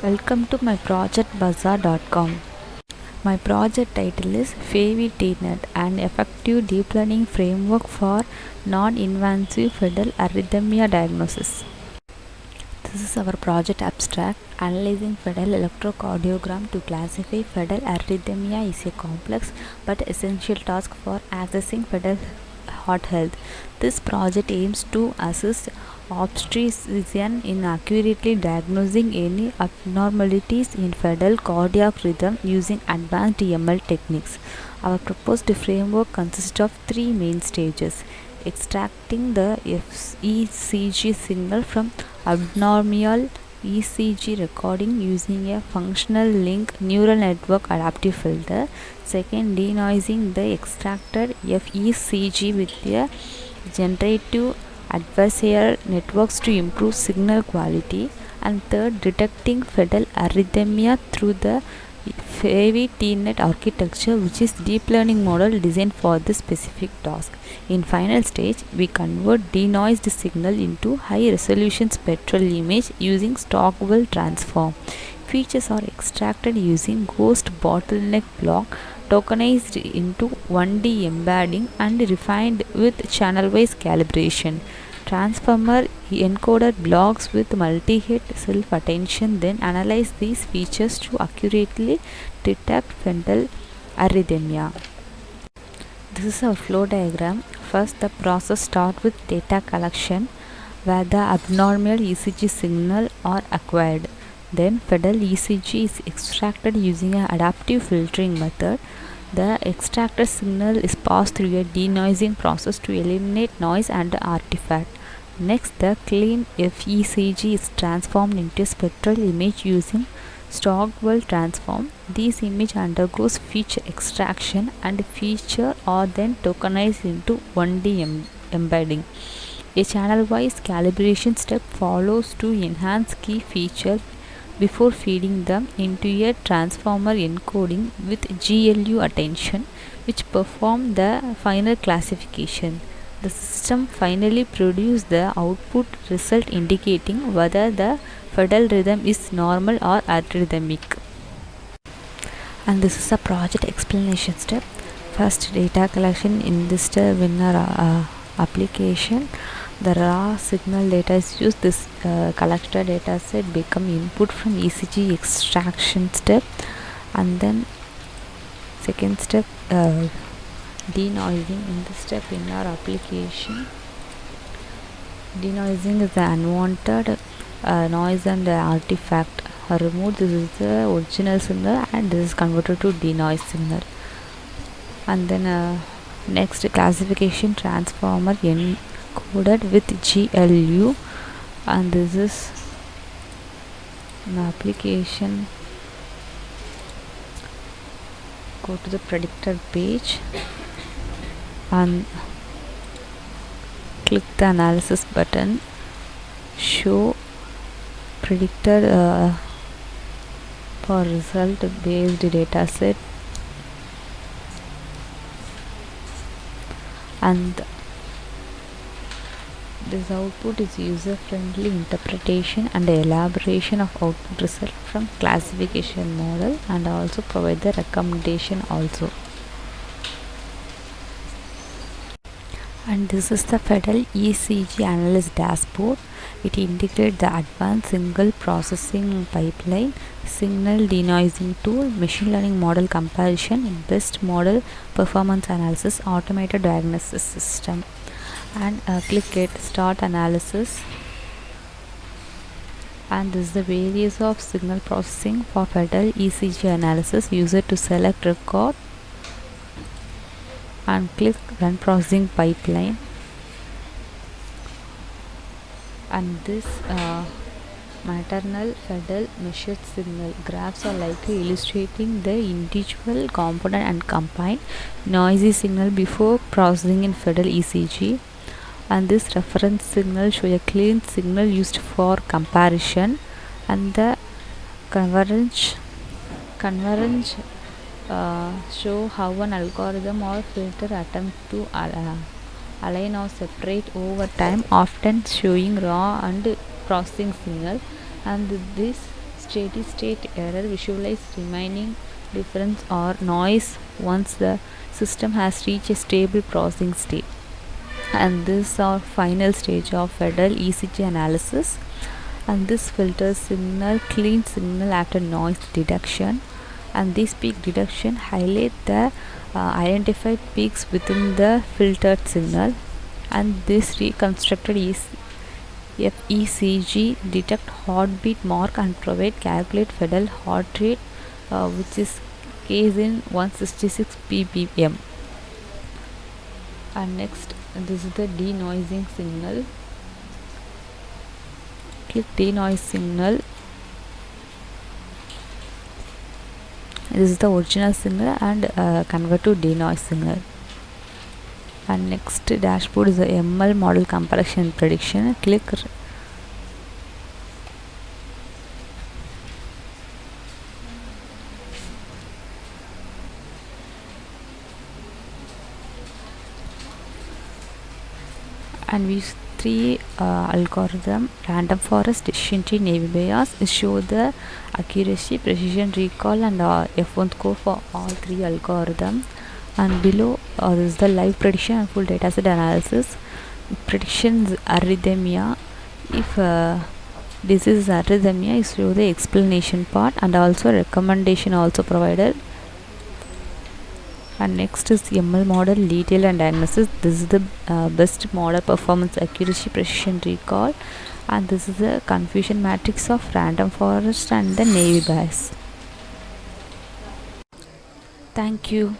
Welcome to my projectbazaar.com. My project title is FAViTNet, an effective deep learning framework for non-invasive fetal arrhythmia diagnosis. This is our project abstract. Analyzing fetal electrocardiogram to classify fetal arrhythmia is a complex but essential task for assessing fetal heart health. This project aims to assist obstetricians in accurately diagnosing any abnormalities in fetal cardiac rhythm using advanced ML techniques. Our proposed framework consists of three main stages: extracting the fECG signal from abnormal eCG recording using a functional link neural network adaptive filter. Second, denoising the extracted fECG with a generative adversarial networks to improve signal quality. And third, detecting fetal arrhythmia through the FAViTNet architecture, which is deep learning model designed for this specific task. In final stage, we convert denoised signal into high resolution spectral image using Stockwell transform. Features are extracted using ghost bottleneck block, tokenized into 1D embedding and refined with channel-wise calibration. Transformer encoder blocks with multi-hit self-attention then analyze these features to accurately detect fetal arrhythmia. This is our flow diagram. First, the process starts with data collection where the abnormal ECG signal are acquired. Then fetal ECG is extracted using an adaptive filtering method. The extracted signal is passed through a denoising process to eliminate noise and artifact. Next, the clean fECG is transformed into a spectral image using Stockwell transform. This image undergoes feature extraction and feature are then tokenized into 1D embedding. A channel-wise calibration step follows to enhance key features before feeding them into a transformer encoding with GLU attention, which perform the final classification. The system finally produces the output result indicating whether the fetal rhythm is normal or arrhythmic. And this is a project explanation step. First, data collection in this winner application. The raw signal data is used. This collected data set become input from ECG extraction step, and then second step denoising. In this step in our application, denoising is the unwanted noise and artifact are removed. This is the original signal and this is converted to denoise signal. And then next, classification transformer encoded with GLU, and this is an application. Go to the predictor page and click the analysis button. Show predictor for result based data set, and this output is user friendly interpretation and elaboration of output result from classification model, and also provide the recommendation also. And this is the fetal ECG analyst dashboard. It integrates the advanced single processing pipeline, signal denoising tool, machine learning model comparison, best model performance analysis, automated diagnosis system. And click it start analysis. And this is the various of signal processing for fetal ECG analysis. User to select record and click run processing pipeline. And this maternal fetal measured signal graphs are likely illustrating the individual component and combined noisy signal before processing in fetal ECG. And this reference signal show a clean signal used for comparison. And the convergence show how an algorithm or filter attempt to align or separate over time, often showing raw and processing signal. And this steady state error visualize remaining difference or noise once the system has reached a stable processing state. And this is our final stage of fetal ECG analysis, and this filters signal clean signal after noise detection, and this peak detection highlight the identified peaks within the filtered signal, and this reconstructed fECG detect heartbeat mark and provide calculate fetal heart rate, which is case in 166 ppm. And next, this is the denoising signal. Click denoise signal. This is the original signal and convert to denoise signal. And next dashboard is the ML model comparison prediction. Click and we use three algorithm: random forest, decision tree, naive Bayes. Show the accuracy, precision, recall, and F1 score for all three algorithms. And below is the live prediction and full dataset analysis. Predictions arrhythmia. If this is arrhythmia, you show the explanation part and also recommendation also provided. And next is ML model detail and diagnosis. This is the best model performance, accuracy, precision, recall, and this is the confusion matrix of random forest and the naive Bayes. Thank you.